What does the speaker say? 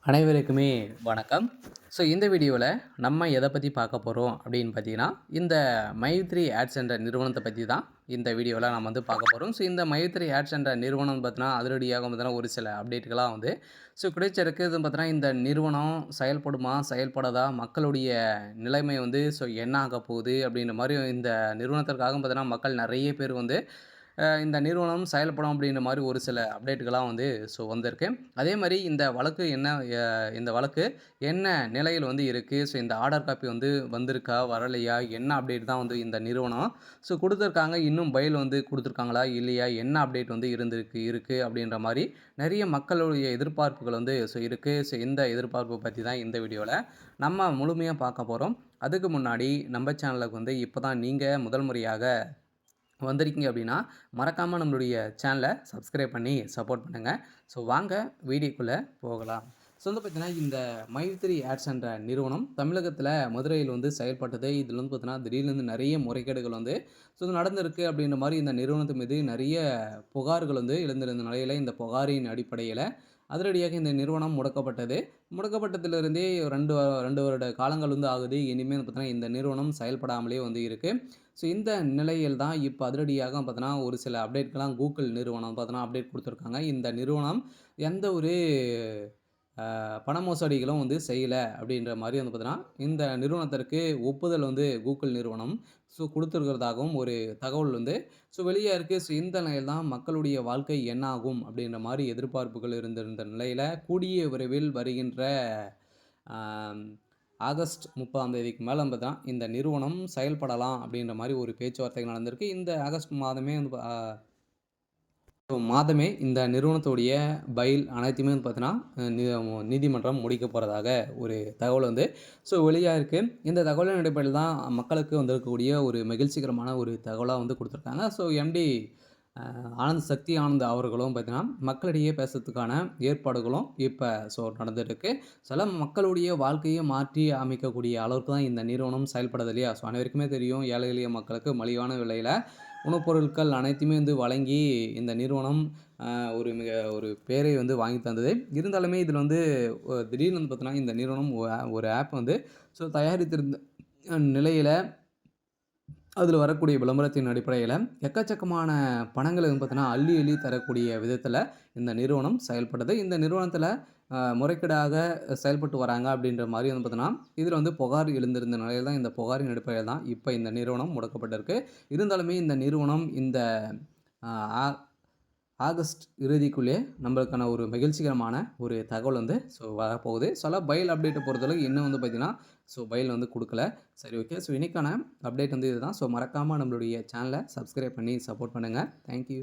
அனைவருக்குமே வணக்கம். இந்த வீடியோவில் நம்ம எதை பற்றி பார்க்க போகிறோம் அப்படின்னு பார்த்தீங்கன்னா, இந்த மைத்ரி ஆட்ஸ் என்ற நிறுவனத்தை பற்றி தான் இந்த வீடியோவில் நம்ம வந்து பார்க்க போகிறோம். இந்த மைத்ரி ஆட்ஸ் என்ற நிறுவனம் பார்த்தீங்கன்னா, அதிரடியாக பார்த்தீங்கன்னா ஒரு சில அப்டேட்டுகளாக வந்து கிடைச்சிருக்கு. இது பார்த்தீங்கன்னா, இந்த நிறுவனம் செயல்படுமா, செயல்படாதா, மக்களுடைய நிலைமை வந்து என்ன ஆக போகுது அப்படின்ற மாதிரி இந்த நிறுவனத்திற்காக பார்த்தீங்கன்னா, மக்கள் நிறைய பேர் வந்து இந்த நிறுவனம் செயல்படும் அப்படின்ற மாரி ஒரு சில அப்டேட்டுகள்லாம் வந்து வந்திருக்கு. அதே மாரி இந்த வழக்கு என்ன இந்த வழக்கு என்ன நிலையில் வந்து இருக்கு? இந்த ஆர்டர் காப்பி வந்து வந்திருக்கா? வரலையா? என்ன அப்டேட் தான் வந்து இந்த நிறுவனம் குடுத்துருக்காங்க. இன்னும் பெயில் வந்து குடுத்துருக்காங்களா? இல்லையா? என்ன அப்டேட் வந்து இருக்கு அப்படின்ற மாரி நெறைய மக்களுடைய எதிர்பார்ப்புகள் வந்து இருக்கு. இந்த எதிர்பார்ப்ப பத்தி தான் இந்த வீடியோல நம்ம முழுமையா பார்க்க போறோம். அதுக்கு முன்னாடி நம்ம சேனலுக்கு வந்து இப்ப தான் நீங்க முதல் முறையாக வந்திருக்கீங்க அப்படின்னா, மறக்காம நம்மளுடைய சேனலை சப்ஸ்கிரைப் பண்ணி சப்போர்ட் பண்ணுங்க. வாங்க வீடியோக்குள்ள போகலாம். வந்து பார்த்தீங்கன்னா, இந்த மைத்ரி ஆட்ஸ் என்ற நிறுவனம் தமிழகத்தில மதுரையில் வந்து செயல்பட்டது. இதில வந்து பார்த்தீங்கன்னா, திடீர்னு நிறைய முறைகேடுகள் வந்து இது நடந்திருக்கு அப்படின்ற மாரி இந்த நிறுவனத்து மீது நிறைய புகார்கள் வந்து எழுந்திருந்த நிலையில, இந்த புகாரின் அடிப்படையில அதிரடியாக இந்த நிறுவனம் முடக்கப்பட்டது. முடக்கப்பட்டதிலிருந்தே 2 வருட காலங்கள் வந்து ஆகுது. இனிமேல் பார்த்தீங்கன்னா, இந்த நிறுவனம் செயல்படாமலே வந்து இருக்கு. இந்த நிலையில் தான் இப்ப அதிரடியாக பார்த்தீங்கன்னா, ஒரு சில அப்டேட்கள்லாம் Google நிறுவனம் பார்த்தீங்கன்னா, அப்டேட் குடுத்துருக்காங்க. இந்த நிறுவனம் எந்த ஒரு பண மோசடிகளும் வந்து செய்யல அப்படின்ற மாரி வந்து பார்த்தீங்கன்னா, இந்த நிறுவனத்திற்கு ஒப்புதல் வந்து Google நிறுவனம் குடுத்துருக்கிறதாகவும் ஒரு தகவல் வந்து வெளியா இருக்கு. இந்த நிலையில் தான் மக்களுடைய வாழ்க்கை என்ன ஆகும் அப்படின்ற மாரி எதிர்பார்ப்புகள் இருந்திருந்த நிலையில, கூடிய விரைவில் வருகின்ற ஆ ஆகஸ்ட் 30ஆம் தேதிக்கு மேல வந்து பார்த்தீங்கன்னா, இந்த நிறுவனம் செயல்படலாம் அப்படின்ற மாரி ஒரு பேச்சுவார்த்தைகள் நடந்திருக்கு. இந்த ஆகஸ்ட் மாதமே வந்து இந்த நிறுவனத்துடைய பைல் அனைத்துமே வந்து பார்த்தீங்கன்னா, நீதிமன்றம் முடிக்க போறதாக ஒரு தகவல் வந்து வெளியா இருக்கு. இந்த தகவலின் அடிப்படையில் தான் மக்களுக்கு வந்திருக்கக்கூடிய ஒரு மகிழ்ச்சிகரமான ஒரு தகவலா வந்து குடுத்துருக்காங்க. எம்டி ஆனந்த் சக்தி ஆனந்த் அவர்களும் பார்த்தீங்கன்னா, மக்களிடையே பேசுறதுக்கான ஏற்பாடுகளும் இப்ப நடந்துட்டுருக்கு. சில மக்களுடைய வாழ்க்கையை மாற்றி அமைக்கக்கூடிய அளவுக்கு தான் இந்த நிறுவனம் செயல்படுது இல்லையா? அனைவருக்குமே தெரியும் ஏழை எளிய மக்களுக்கு மலிவான விலையில உணவுப் பொருட்கள் அனைத்தையுமே வந்து வழங்கி இந்த நிறுவனம் ஒரு பேரை வந்து வாங்கி தந்தது. இருந்தாலுமே இதில வந்து திடீர்னு வந்து பார்த்தீங்கன்னா, இந்த நிறுவனம் ஒரு ஆப் வந்து தயாரித்திருந்த நிலையில அதில வரக்கூடிய விளம்பரத்தின் அடிப்படையில எக்கச்சக்கமான பணங்கள வந்து பார்த்தீங்கன்னா, அள்ளி அள்ளி தரக்கூடிய விதத்தில இந்த நிறுவனம் செயல்பட்டது. இந்த நிறுவனத்தில முறைகேடாக செயல்பட்டு வராங்க அப்படின்ற மாரி வந்து பார்த்தீங்கன்னா, இதில வந்து புகார் எழுந்திருந்த நிலையில தான் இந்த புகாரின் அடிப்படையில தான் இப்ப இந்த நிறுவனம் முடக்கப்பட்டிருக்கு. இருந்தாலுமே இந்த நிறுவனம் இந்த ஆ ஆ ஆகஸ்ட் இறுதிக்குள்ளே நம்மளுக்கான ஒரு மகிழ்ச்சிகரமான ஒரு தகவல் வந்து வரப்போகுது. பெயில் அப்டேட்ட பொறுத்தளவுக்கு இன்னும் வந்து பார்த்தீங்கன்னா, பெயில் வந்து குடுக்கல. சரி, ஓகே. இன்னைக்கான அப்டேட் வந்து இதுதான். மறக்காம நம்மளுடைய சேனல சப்ஸ்கிரைப் பண்ணி சப்போர்ட் பண்ணுங்க. Thank you.